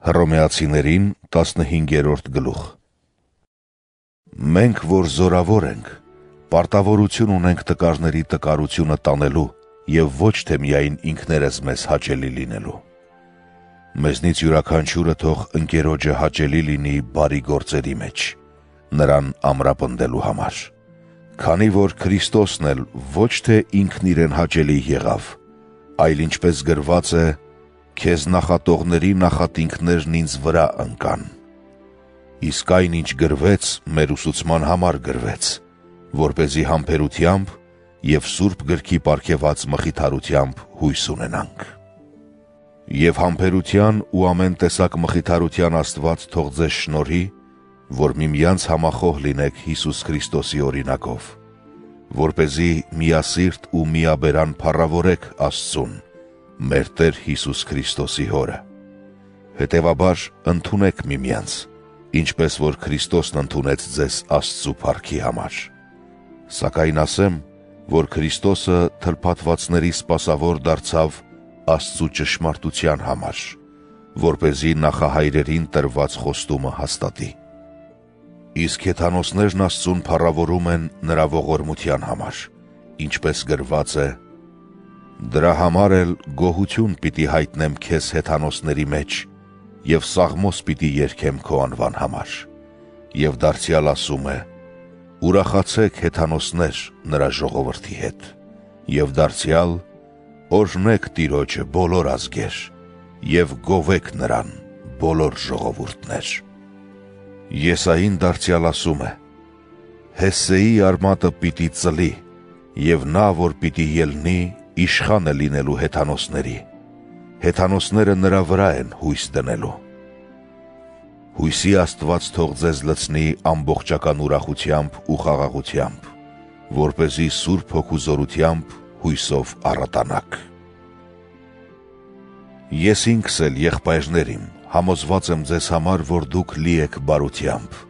Հռոմեացիներին 15-րդ գլուխ։ Մենք, որ զորավոր ենք, պարտավորություն ունենք տկարների տկարությունը տանելու և ոչ թե միայն ինքներս մեզ հաճելի լինելու։ Մեզնից յուրաքանչյուրը թող ընկերոջը հաճելի լինի բարի գործերի մեջ, նրան ամրապնդելու համար։ Քանի որ Քրիստոսն էլ ոչ թե ինքն իրեն հաճելի եղավ, այլ ինչպես գրված է, «Քեզ նախատողների նախատինքներն ինձ վրա ընկան»։ Իսկ այն, ինչ գրվեց, մեր ուսուցման համար գրվեց, որպեսզի համբերությամբ և Սուրբ գրքի պարգևած մխիթարությամբ հույս ունենանք։ Եվ համբերության ու ամեն տեսակ մխիթարության Աստված թող ձեզ շնորհի, որ միմյանց համախոհ լինեք Հիսուս Քրիստոսի օրինակով, որպեսզի միասիրտ ու միաբերան փառավորեք Աստծուն, մեր Տեր Հիսուս Քրիստոսի Հորը։ Հետևաբար ընդունեք միմյանց, ինչպես որ Քրիստոսն ընդունեց ձեզ Աստծու փառքի համար։ Սակայն ասեմ, որ Քրիստոսը թլփատվածների սպասավոր դարձավ Աստծու ճշմարտության համար, որպեսզի նախահայրերին տրված խոստումը հաստատի։ Իսկ հեթանոսներն Աստծուն փառավորում են նրա ողորմության համար, ինչպես գրված է. «Դրա համար էլ գոհություն պիտի հայտնեմ քեզ հեթանոսների մեջ և սաղմոս պիտի երգեմ քո անվան համար»։ Եվ դարձյալ ասում է. «Ուրախացեք հեթանոսներ նրա ժողովրդի հետ»։ Եվ դարձյալ. «Օրհնեք Տիրոջը բոլոր ազգեր և գովեք նրան բոլոր ժողովուրդներ»։ Եսային դարձյալ ասում է. «Հեսսեի արմատը պիտի ծլի, և նա, որ պիտի ելնի, իշխան է լինելու հեթանոսների, հեթանոսները նրա վրա են հույս դնելու»։ Հույսի Աստված թող ձեզ լցնի ամբողջական ուրախությամբ ու խաղաղությամբ, որպեսզի Սուրբ Հոգու զորությամբ հույսով առատանաք։ Ես ինքս էլ եղբայրներ իմ, համոզված եմ ձեզ համար, որ դուք լի եք բարությամբ,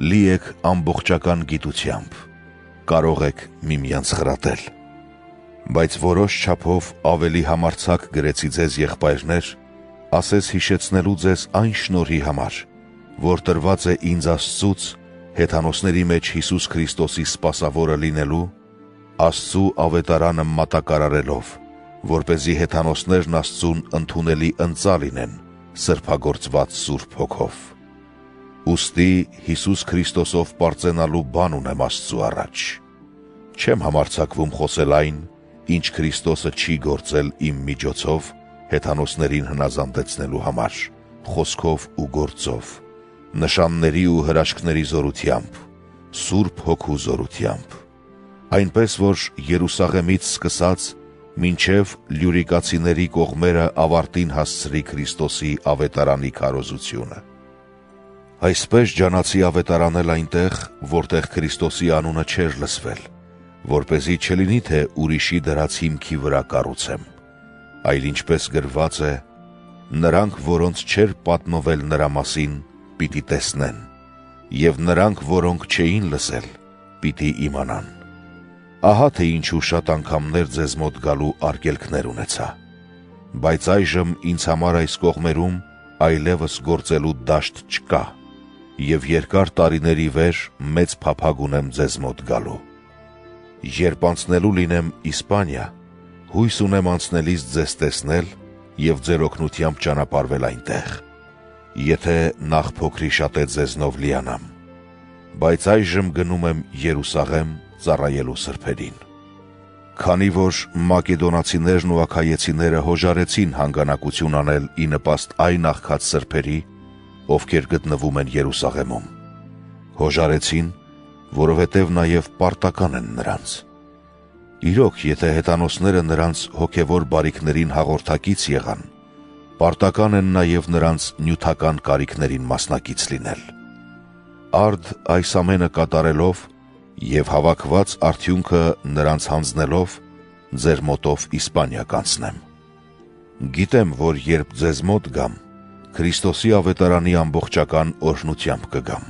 լի եք ամբողջական գիտությամբ, կարող եք միմյանց խրատել։ Բայց որոշ չափով ավելի համարձակ գրեցի ձեզ եղբայրներ, ասես հիշեցնելու ձեզ այն շնորհի համար, որ տրված է ինձ Աստծուց, հեթանոսների մեջ Հիսուս Քրիստոսի սպասավորը լինելու, Աստծու ավետարանը մատակարարելով, որպեսզի հեթանոսներն Աստծուն ընդունելի ընծա լինեն, սրբագործված Սուրբ Հոգով։ Ուստի Հիսուս Քրիստոսով պարծենալու բան ունեմ Աստծու առաջ։ Չեմ համարձակվում խոսել այն, ինչ Քրիստոսը չի գործել իմ միջոցով հեթանոսներին հնազանդեցնելու համար, խոսքով ու գործով, նշանների ու հրաշքների զորությամբ, Սուրբ Հոգու զորությամբ, այնպես որ Երուսաղեմից սկսած մինչև լյուրիկացիների կողմերը ավարտին հասցրի Քրիստոսի ավետարանի քարոզությունը։ Այսպես ջանացի ավետարանել այնտեղ, որտեղ Քրիստոսի անունը չէր լսվել, որպեսզի չլինի, թե ուրիշի դրած հիմքի վրա կառուցեմ, այլ ինչպես գրված է. «Նրանք, որոնց չէր պատմվել նրա մասին, պիտի տեսնեն, և նրանք, որոնք չէին լսել, պիտի իմանան»։ Ահա թե ինչու շատ անգամներ ձեզ մոտ գալու արգելքներ ունեցա։ Բայց այժմ ինձ համար այս կողմերում այլևս գործելու դաշտ չկա, և երկար տարիների վեր մեծ փափագ ունեմ ձեզ մոտ գալու։ Երբ անցնելու լինեմ Իսպանիա, հույս ունեմ անցնելիս ձեզ տեսնել և ձեր օգնությամբ ճանապարհվել այնտեղ, եթե նախ փոքրիշատե ձեզնով լիանամ։ Բայց այժմ գնում եմ Երուսաղեմ ծառայելու սրբերին։ Քանի որ մակեդոնացիներն ու աքայեցիները հոժարեցին հանգանակություն անել ի նպաստ այն աղքատ սրբերի, ովքեր գտնվում են Երուսաղեմում։ Հոժարեցին, որովհետև նաև պարտական են նրանց։ Իրոք, եթե հեթանոսները նրանց հոգևոր բարիքներին հաղորդակից եղան, պարտական են նաև նրանց նյութական կարիքներին մասնակից լինել։ Արդ այս ամենը կատարելով և հավաքված արդյունքը նրանց հանձնելով, ձեր մոտով Իսպանիա կանցնեմ։ Գիտեմ, որ երբ ձեզ մոտ գամ, Քրիստոսի ավետարանի ամբողջական օրհնությամբ կգամ։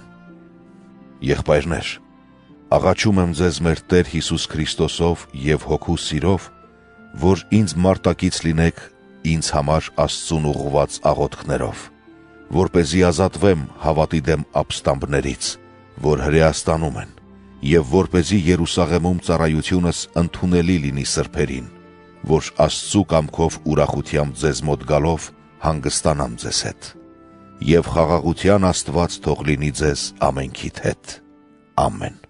Եղբայրներ, աղաչում եմ ձեզ մեր Տեր Հիսուս Քրիստոսով և Հոգու սիրով, որ ինձ մարտակից լինեք ինձ համար Աստծուն ուղղված աղոթքներով, որպեսզի ազատվեմ հավատի դեմ ապստամբներից, որ հրեաստանում են, և որպեսզի Երուսաղեմում ծառայությունս ընդունելի լինի սրբերին, որ Աստծու կամքով ուրախությամբ ձեզ մոտ գալով հանգստանամ ձեզ հետ։ Եվ խաղաղության Աստված թող լինի ձեզ ամենքիդ հետ։ Ամեն։